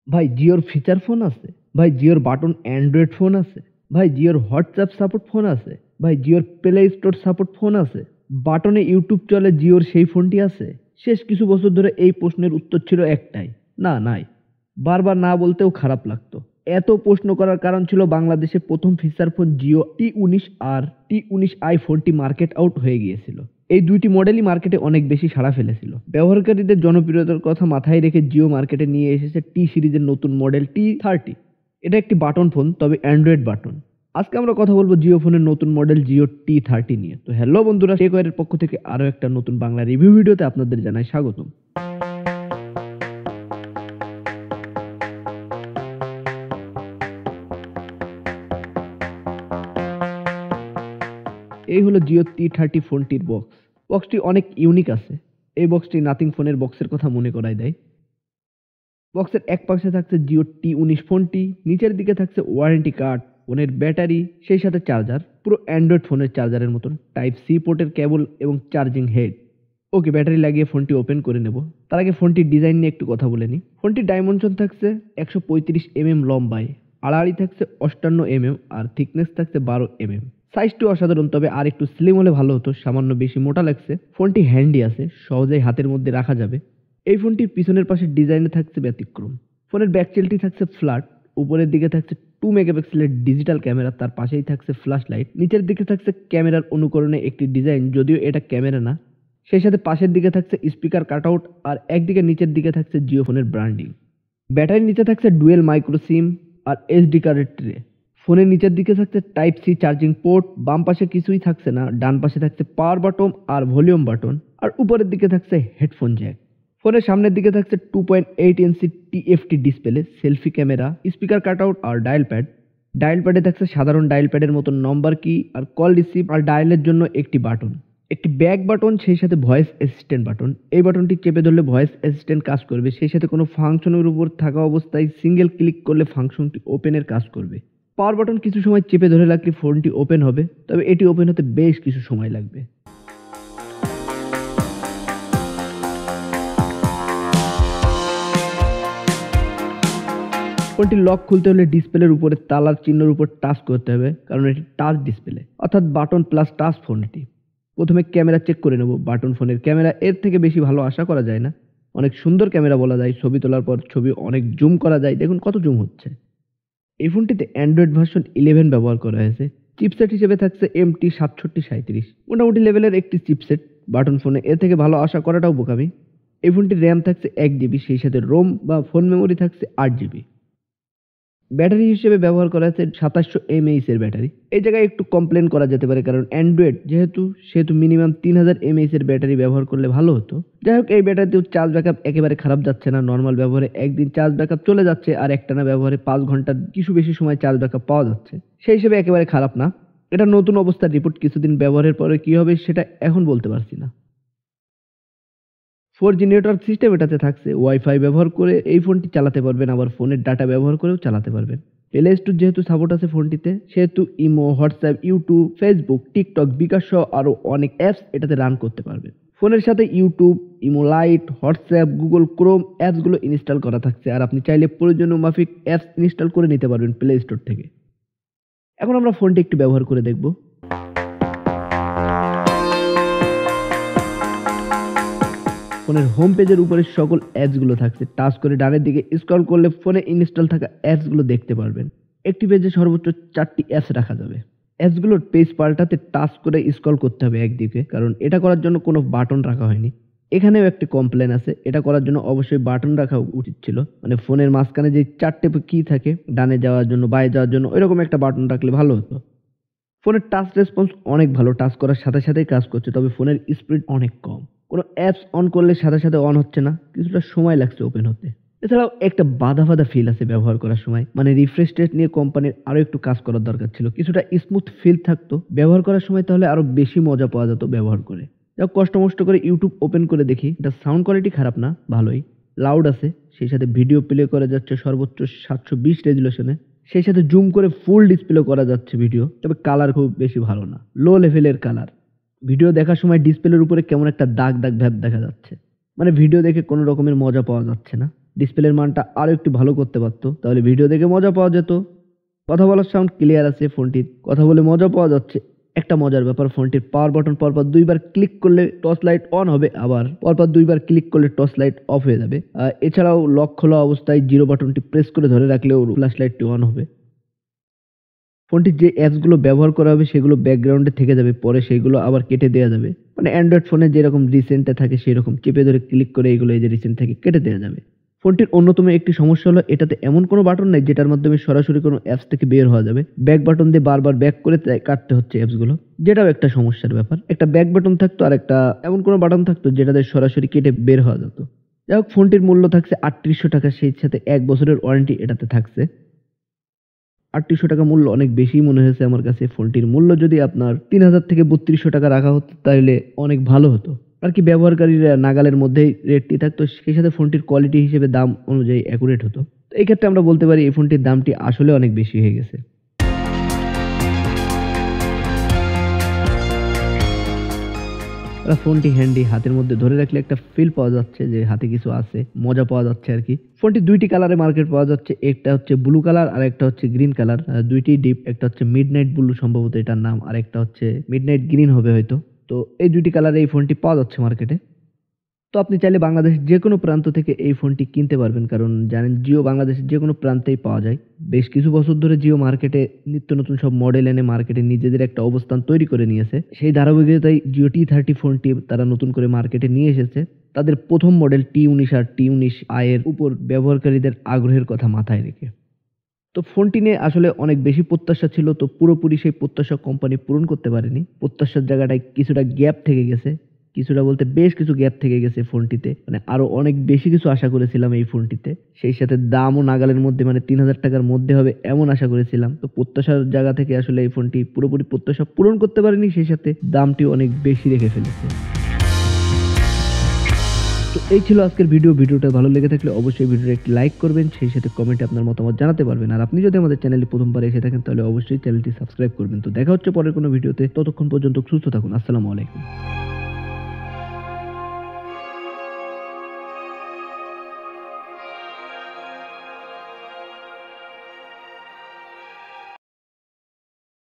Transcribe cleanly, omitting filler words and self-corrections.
ভাই জিওর feature phone আছে, ভাই জিওর বাটন অ্যান্ড্রয়েড ফোন আছে, ভাই জিওর হোয়াটসঅ্যাপ সাপোর্ট ফোন আছে, ভাই জিওর প্লে স্টোর সাপোর্ট ফোন আছে, বাটনে ইউটিউব চলে জিওর সেই ফোনটি আছে। শেষ কিছু বছর ধরে এই প্রশ্নের উত্তর ছিল একটাই, না নাই। বারবার না বলতেও খারাপ লাগতো। এত প্রশ্ন করার কারণ ছিল বাংলাদেশে প্রথম ফিচার ফোন জিও T19 আর T19i ফোনটি মার্কেট আউট হয়ে গিয়েছিল। এই দুইটি মডেলই মার্কেটে অনেক বেশি সাড়া ফেলেছিল। ব্যবহারকারীদের জনপ্রিয়তার কথা মাথায় রেখে জিও মার্কেটে নিয়ে এসেছে টি সিরিজের নতুন মডেল T30। এটা একটি বাটন ফোন, তবে অ্যান্ড্রয়েড বাটন। আজকে আমরা কথা বলবো জিও ফোনের নতুন মডেল জিও T30 নিয়ে। তো হ্যালো বন্ধুরা, টেকওয়্যারের পক্ষ থেকে আরো একটা নতুন বাংলা রিভিউ ভিডিওতে আপনাদের জানাই স্বাগতম। এই হলো জিও T30 ফোনটির বক্স। বক্সটি অনেক ইউনিক আছে। এই বক্সটি নাথিং ফোনের বক্সের কথা মনে করায় দেয়। বক্সের এক পাশে থাকছে জিও T19 ফোনটি, নিচের দিকে থাকছে ওয়ারেন্টি কার্ড, ফোনের ব্যাটারি, সেই সাথে চার্জার, পুরো অ্যান্ড্রয়েড ফোনের চার্জারের মতন, টাইপ সি পোর্টের কেবল এবং চার্জিং হেড। ওকে, ব্যাটারি লাগিয়ে ফোনটি ওপেন করে নেব। তার আগে ফোনটির ডিজাইন নিয়ে একটু কথা বলে নিই। ফোনটির ডাইমেনশন থাকছে 135 লম্বায়, আড়াআড়ি থাকছে 58 আর থিকনেস থাকছে 12 সাইজটি অসাধারণ, তবে আর একটু স্লিম হলে ভালো হতো, সামান্য বেশি মোটা লাগছে। ফোনটি হ্যান্ডি আছে, সহজেই হাতের মধ্যে রাখা যাবে। এই ফোনটির পিছনের পাশের ডিজাইনে থাকছে ব্যতিক্রম। ফোনের ব্যাকচেলটি থাকছে ফ্ল্যাট, উপরের দিকে থাকছে 2 মেগাপিক্সেলের ডিজিটাল ক্যামেরা, তার পাশেই থাকছে ফ্ল্যাশ লাইট, নিচের দিকে থাকছে ক্যামেরার অনুকরণে একটি ডিজাইন, যদিও এটা ক্যামেরা না। সেই সাথে পাশের দিকে থাকছে স্পিকার কাটআউট, আর একদিকে নিচের দিকে থাকছে জিও ফোনের ব্র্যান্ডিং। ব্যাটারির নিচে থাকছে ডুয়েল মাইক্রো সিম আর এসডি কার্ডের ট্রে। ফোনের নিচের দিকে থাকছে টাইপ সি চার্জিং পোর্ট, বাম পাশে কিছুই থাকছে না, ডান পাশে থাকছে পাওয়ার বাটন আর ভলিউম বাটন, আর উপরের দিকে থাকছে হেডফোন জ্যাক। ফোনের সামনের দিকে থাকছে 2.8 inch TFT display, selfie camera, speaker cutout আর ডায়াল প্যাড। ডায়াল প্যাডে থাকছে সাধারণ ডায়াল প্যাডের মতো নম্বর কি আর কল রিসিভ আর ডায়ালের জন্য একটি বাটন, একটি ব্যাক বাটন, সেই সাথে ভয়েস অ্যাসিস্ট্যান্ট বাটন। এই বাটনটি চেপে ধরলে ভয়েস অ্যাসিস্ট্যান্ট কাজ করবে, সেই সাথে কোনো ফাংশনের উপর থাকা অবস্থায় সিঙ্গেল ক্লিক করলে ফাংশনটি ওপেনের কাজ করবে। পাওয়ার বাটন কিছু সময় চেপে ধরে রাখলে ফোনটি ওপেন হবে, তবে এটি ওপেন হতে বেশ কিছু সময় লাগবে। ফোনটির লক খুলতে হলে ডিসপ্লের উপরে তালার চিহ্নের উপর টাচ করতে হবে, কারণ এটি টাচ ডিসপ্লে, অর্থাৎ বাটন প্লাস টাচ ফোন। এটি প্রথমে ক্যামেরা চেক করে নেব। বাটন ফোনের ক্যামেরা এর থেকে বেশি ভালো আশা করা যায় না। অনেক সুন্দর ক্যামেরা বলা যায়, ছবি তোলার পর ছবি অনেক জুম করা যায়, দেখুন কত জুম হচ্ছে। এই ফোনটিতে অ্যান্ড্রয়েড ভার্সন 11 ব্যবহার করা হয়েছে। চিপসেট হিসেবে থাকছে MT6737, মোটামুটি লেভেলের একটি চিপসেট। বাটন ফোনে এর থেকে ভালো আশা করাটাও বোকামি। এই ফোনটির র্যাম থাকছে 1 GB, সেই সাথে রোম বা ফোন মেমোরি থাকছে 8 GB। ব্যাটারি হিসেবে ব্যবহার করা হয়েছে 2700 mAh এর ব্যাটারি। এই জায়গায় একটু কমপ্লেন করা যেতে পারে, কারণ অ্যান্ড্রয়েড সেহেতু মিনিমাম 3000 mAh এর ব্যাটারি ব্যবহার করলে ভালো হতো। যাই হোক, এই ব্যাটারিতেও চার্জ ব্যাকআপ একেবারে খারাপ যাচ্ছে না। নর্মাল ব্যবহারে একদিন চার্জ ব্যাকআপ চলে যাচ্ছে, আর একটানা ব্যবহারে 5 ঘন্টার কিছু বেশি সময় চার্জ ব্যাকআপ পাওয়া যাচ্ছে। সেই হিসেবে একেবারে খারাপ না। এটা নতুন অবস্থার রিপোর্ট, কিছুদিন ব্যবহারের পরে কি হবে সেটা এখন বলতে পারছি না। 4G নেটওয়ার্ক সিস্টেম এটাতে থাকছে। ওয়াইফাই ব্যবহার করে এই ফোনটি চালাতে পারবেন, আবার ফোনের ডাটা ব্যবহার করেও চালাতে পারবেন। প্লে স্টোর যেহেতু সাপোর্ট আছে ফোনটিতে, সেহেতু imo, WhatsApp, YouTube, Facebook, TikTok, bKash সহ আরও অনেক অ্যাপস এটাতে রান করতে পারবেন। ফোনের সাথে YouTube, imo lite, WhatsApp, Google Chrome অ্যাপসগুলো ইনস্টল করা থাকছে, আর আপনি চাইলে প্রয়োজনীয় মাফিক অ্যাপস ইনস্টল করে নিতে পারবেন প্লে স্টোর থেকে। এখন আমরা ফোনটি একটু ব্যবহার করে দেখব। ফোনের হোম পেজের উপরে সকল অ্যাপসগুলো থাকছে। টাচ করে ডানের দিকে স্ক্রল করলে ফোনে ইনস্টল থাকা অ্যাপসগুলো দেখতে পারবেন। একটি পেজে সর্বোচ্চ 4টি অ্যাপস রাখা যাবে। অ্যাপসগুলোর পেজ পাল্টাতে টাচ করে স্ক্রল করতে হবে একদিকে, কারণ এটা করার জন্য কোনো বাটন রাখা হয়নি। এখানেও একটি কমপ্লেন আছে, এটা করার জন্য অবশ্যই বাটন রাখা উচিত ছিল। মানে ফোনের মাঝখানে যে 4টে কি থাকে, ডানে যাওয়ার জন্য, বায়ে যাওয়ার জন্য, ওইরকম একটা বাটন রাখলে ভালো হতো। ফোনের টাচ রেসপন্স অনেক ভালো, টাচ করার সাথে সাথেই কাজ করছে, তবে ফোনের স্পিড অনেক কম। কোনো অ্যাপস অন করলে সাথে সাথে অন হচ্ছে না, কিছুটা সময় লাগছে ওপেন হতে। এছাড়াও একটা বাধা ফিল আছে ব্যবহার করার সময়, মানে রিফ্রেশ রেট নিয়ে কোম্পানির আরো একটু কাজ করার দরকার ছিল। কিছুটা স্মুথ ফিল থাকতো ব্যবহার করার সময়, তাহলে আরো বেশি মজা পাওয়া যেত ব্যবহার করে। যাক, কষ্ট মষ্ট করে ইউটিউব ওপেন করে দেখি। এটা সাউন্ড কোয়ালিটি খারাপ না, ভালোই লাউড আছে। সেই সাথে ভিডিও প্লে করা যাচ্ছে সর্বোচ্চ 720 রেজুলেশনে, সেই সাথে জুম করে ফুল ডিসপ্লে করা যাচ্ছে ভিডিও। তবে কালার খুব বেশি ভালো না, লো লেভেলের কালার। ভিডিও দেখার সময় ডিসপ্লের উপরে কেমন একটা দাগ দাগ ভ্যাব দেখা যাচ্ছে, মানে ভিডিও দেখে কোনো রকমের মজা পাওয়া যাচ্ছে না। ডিসপ্লের মানটা আরও একটু ভালো করতে পারতো, তাহলে ভিডিও দেখে মজা পাওয়া যেত। কথা বলার সাউন্ড ক্লিয়ার আছে ফোনটির, কথা বলে মজা পাওয়া যাচ্ছে। একটা মজার ব্যাপার, ফোনটির পাওয়ার বাটন পরপর 2বার ক্লিক করলে টর্চ লাইট অন হবে, আবার পরপর 2বার ক্লিক করলে টর্চ লাইট অফ হয়ে যাবে। এছাড়াও লক খোলা অবস্থায় জিরো বাটনটি প্রেস করে ধরে রাখলেও ফ্ল্যাশ লাইটটি অন হবে। ফোনটির যে অ্যাপসগুলো ব্যবহার করা হবে সেগুলো ব্যাকগ্রাউন্ডে থেকে যাবে, পরে সেগুলো আবার কেটে দেওয়া যাবে। মানে অ্যান্ড্রয়েড ফোনে যেরকম রিসেন্টে থাকে সেরকম চেপে ধরে ক্লিক করে এগুলো এই যে রিসেন্ট থেকে কেটে দেওয়া যাবে। ফোনটির অন্যতম একটি সমস্যা হলো এটাতে এমন কোনো বাটন নেই যেটার মাধ্যমে সরাসরি কোনো অ্যাপস থেকে বের হওয়া যাবে। ব্যাক বাটন দিয়ে বারবার ব্যাক করে কাটতে হচ্ছে অ্যাপসগুলো, যেটাও একটা সমস্যার ব্যাপার। একটা ব্যাক বাটন থাকতো আর একটা এমন কোনো বাটন থাকতো যেটাতে সরাসরি কেটে বের হওয়া যেত। যাই হোক, ফোনটির মূল্য থাকছে ৩৮০০ টাকা, সেই সাথে 1 বছরের ওয়ারেন্টি এটাতে থাকছে। ৩৮০০ টাকা মূল্য অনেক বেশি মনে হয়েছে আমার কাছে। ফোনটির মূল্য যদি আপনার ৩০০০ থেকে ৩২০০ টাকা রাখা হতো তাহলে অনেক ভালো হতো আর কি, ব্যবহারকারীরা নাগালের মধ্যেই রেটটি থাকতো, সেই সাথে ফোনটির কোয়ালিটি হিসেবে দাম অনুযায়ী অ্যাকুরেট হতো। তো এই ক্ষেত্রে আমরা বলতে পারি এই ফোনটির দামটি আসলে অনেক বেশি হয়ে গেছে। ফোনটি হ্যান্ডি, হাতের মধ্যে ধরে রাখলে একটা ফিল পাওয়া যাচ্ছে যে হাতে কিছু আছে, মজা পাওয়া যাচ্ছে আর কি। ফোনটি 2টি কালারে মার্কেট পাওয়া যাচ্ছে, একটা হচ্ছে ব্লু কালার আর একটা হচ্ছে গ্রিন কালার। 2টি ডিপ, একটা হচ্ছে মিডনাইট ব্লু সম্ভবত এটার নাম, আর একটা হচ্ছে মিডনাইট গ্রিন হবে হয়তো। তো এই 2টি কালারে এই ফোনটি পাওয়া যাচ্ছে মার্কেটে। তো আপনি চাইলে বাংলাদেশের যে কোনো প্রান্ত থেকে এই ফোনটি কিনতে পারবেন, কারণ জানেন জিও বাংলাদেশের যে কোনো প্রান্তেই পাওয়া যায়। বেশ কিছু বছর ধরে জিও মার্কেটে নিত্য নতুন সব মডেল এনে মার্কেটে নিজেদের একটা অবস্থান তৈরি করে নিয়েছে। সেই ধারাবাহিকতায় জিও T30 ফোনটি তারা নতুন করে মার্কেটে নিয়ে এসেছে। তাদের প্রথম মডেল T19 আর T19i এর উপর ব্যবহারকারীদের আগ্রহের কথা মাথায় রেখে। তো ফোনটি নিয়ে আসলে অনেক বেশি প্রত্যাশা ছিল, তো পুরোপুরি সেই প্রত্যাশা কোম্পানি পূরণ করতে পারেনি। প্রত্যাশার জায়গাটায় কিছুটা গ্যাপ থেকে গেছে, কিছুটা বলতে বেশ কিছু গ্যাপ থেকে গেছে ফোনটিতে। মানে আরো অনেক বেশি কিছু আশা করেছিলাম এই ফোনটিতে, সেই সাথে দামও নাগালের মধ্যে, মানে ৩০০০ টাকার মধ্যে হবে এমন আশা করেছিলাম। তো প্রত্যাশার জায়গা থেকে আসলে এই ফোনটি পুরোপুরি প্রত্যাশা পূরণ করতে পারেনি, সেই সাথে দামটিও অনেক বেশি রেখে ফেলেছে। তো এই ছিল আজকের ভিডিওটা ভালো লেগে থাকলে অবশ্যই ভিডিওটা একটি লাইক করবেন, সেই সাথে কমেন্টে আপনার মতামত জানাতে পারবেন। আর আপনি যদি আমাদের চ্যানেলে প্রথমবার এসে থাকেন তাহলে অবশ্যই চ্যানেলটি সাবস্ক্রাইব করবেন। তো দেখা হচ্ছে পরের কোনো ভিডিওতে, ততক্ষণ পর্যন্ত সুস্থ থাকুন। আসসালামু আলাইকুম।